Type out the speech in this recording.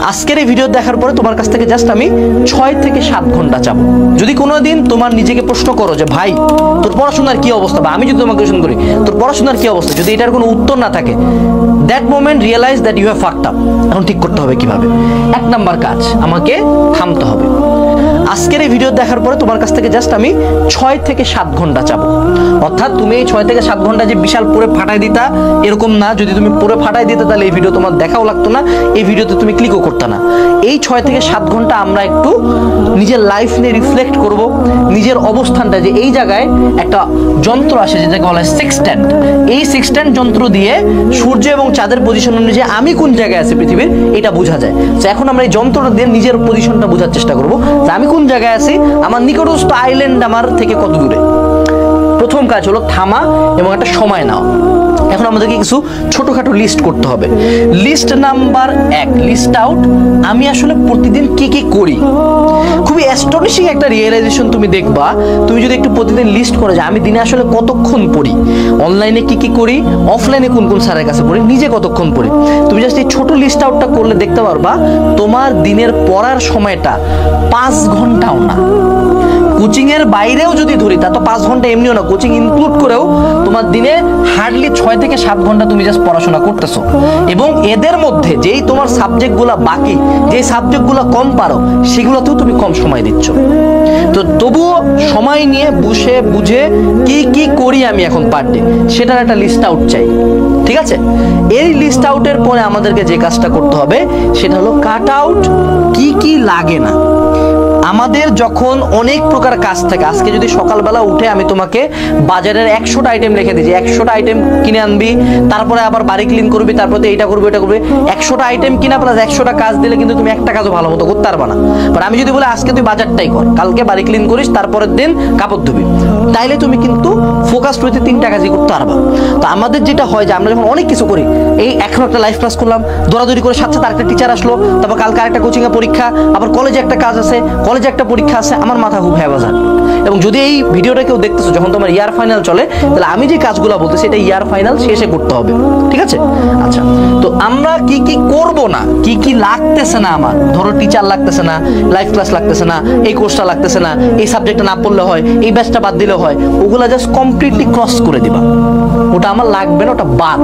আজকের এই ভিডিও দেখার পরে তোমার কাছ থেকে জাস্ট আমি 6 থেকে 7 ঘন্টা চাবো। যদি কোনোদিন তোমার নিজেকে প্রশ্ন করো যে ভাই তোর পড়াশোনার কি অবস্থা, বা আমি যদি তোমাকে কোয়েশ্চেন করি তোর পড়াশোনার কি অবস্থা, যদি এটার কোনো উত্তর না থাকে, that moment realize that you have fucked up. এখন ঠিক করতে হবে কিভাবে। 1 নাম্বার কাজ, আমাকে থামতে হবে। আজকের এই ভিডিও দেখার পরে তোমার কাছ থেকে জাস্ট আমি 6 থেকে 7 ঘন্টা চাবো। অর্থাৎ তুমি এই 6 থেকে 7 ঘন্টা যে বিশাল পড়ে ফাটাই দিতা এরকম না। যদি তুমি পড়ে ফাটাই দিতে তাহলে এই ভিডিও তোমার দেখাও লাগতো না, এই ভিডিওতে তুমি ক্লিকও করতে না। এই 6 থেকে 7 ঘন্টা আমরা একটু নিজের লাইফ নিয়ে রিফ্লেক্ট করব, নিজের অবস্থানটা, যে এই জায়গায় একটা যন্ত্র আসে যেটাকে বলা হয় সেক্সট্যান্ট। এই সেক্সট্যান্ট যন্ত্র দিয়ে সূর্য এবং চাঁদের পজিশন অনুযায়ী আমি কোন জায়গায় আছি পৃথিবীর এটা বোঝা যায়। তো এখন আমরা এই যন্ত্রটা দিয়ে নিজের পজিশনটা বোঝার চেষ্টা করব যে আমি কোন জায়গায় আছি, আমার নিকটস্থ আইল্যান্ড আমার থেকে কত দূরে। প্রথম কাজ হলো থামা এবং একটা সময় নাও। এখন আমাদেরকে কিছু ছোটখাটো লিস্ট করতে হবে। লিস্ট নাম্বার 1, লিস্ট আউট আমি আসলে প্রতিদিন কি কি করি। খুবই অ্যাস্টনিশিং একটা রিয়েলাইজেশন তুমি দেখবা, তুমি যদি একটু প্রতিদিন লিস্ট করে যে আমি দিনে আসলে কতক্ষণ পড়ি, অনলাইনে কি কি করি, অফলাইনে কোন কোন স্যারের কাছে পড়ি, নিজে কতক্ষণ পড়ি। তুমি জাস্ট এই ছোট লিস্ট আউটটা করলে দেখতে পারবা তোমার দিনের পড়ার সময়টা 5 ঘন্টাও না। কোচিং এর বাইরেও যদি ধরি তা তো 5 ঘন্টা এমনিও না, কোচিং ইনক্লুড করেও তোমার দিনে হার্ডলি 6 থেকে 7 ঘন্টা তুমি জাস্ট পড়াশোনা করতেছো। এবং এদের মধ্যে যেই তোমার সাবজেক্টগুলো বাকি, যেই সাবজেক্টগুলো কম পারো সেগুলোতেও তুমি কম সময় দিচ্ছ। তো তবুও সময় নিয়ে বসে বুঝে কি কি করি আমি এখন পার ডে সেটার একটা লিস্ট আউট চাই, ঠিক আছে? এই লিস্ট আউটের পরে আমাদেরকে যে কাজটা করতে হবে সেটা হলো কাট আউট কি কি লাগে না। আমাদের যখন অনেক প্রকার কাজ থাকে, আজকে যদি সকালবেলা উঠে আমি তোমাকে বাজারের 100টা আইটেম রেখে দিয়েছি, 100টা আইটেম কিনে আনবি, তারপরে আবার বাড়ি ক্লিন করবি, তারপরে এইটা করবি এটা করবি, 100টা আইটেম কিনা প্লাস 100টা কাজ দিলে কিন্তু তুমি একটা কাজও ভালো মতো করতে পারবা না। বাট আমি যদি বলি আজকে তুই বাজারটাই কর, কালকে বাড়ি ক্লিন করিস, তারপরের দিন কাপড় ধুবি, তাইলে তুমি কিন্তু ফোকাস হইতে 3টা কাজই করতে পারবা। তো আমাদের যেটা হয় যে আমরা যখন অনেক কিছু করি, এই এখন একটা লাইভ ক্লাস করলাম, দৌড়াদৌড়ি করে সাথে সাথে আরেকটা টিচার আসলো, তারপর কালকে আরেকটা কোচিং এ পরীক্ষা, আবার কলেজে একটা কাজ আছে, কলেজে একটা পরীক্ষা আছে, আমার মাথা খুব হ্যাবাজার। এবং যদি এই ভিডিওটা কেউ দেখতেছো যখন তোমার ইয়ার ফাইনাল চলে, তাহলে আমি যে কাজগুলো বলতেছি এটা ইয়ার ফাইনাল শেষে করতে হবে, ঠিক আছে? আচ্ছা, তো আমরা কি কি করব না, কি কি লাগতেছে না আমার, ধরো টিচার লাগতেছে না, লাইভ ক্লাস লাগতেছে না, এই কোর্সটা লাগতেছে না, এই সাবজেক্টটা না পড়লে হয়, এই ব্যাচটা বাদ দিলে হয়, ওগুলা জাস্ট কমপ্লিটলি ক্রস করে দিবা। ওটা আমার লাগবে না, ওটা বাদ।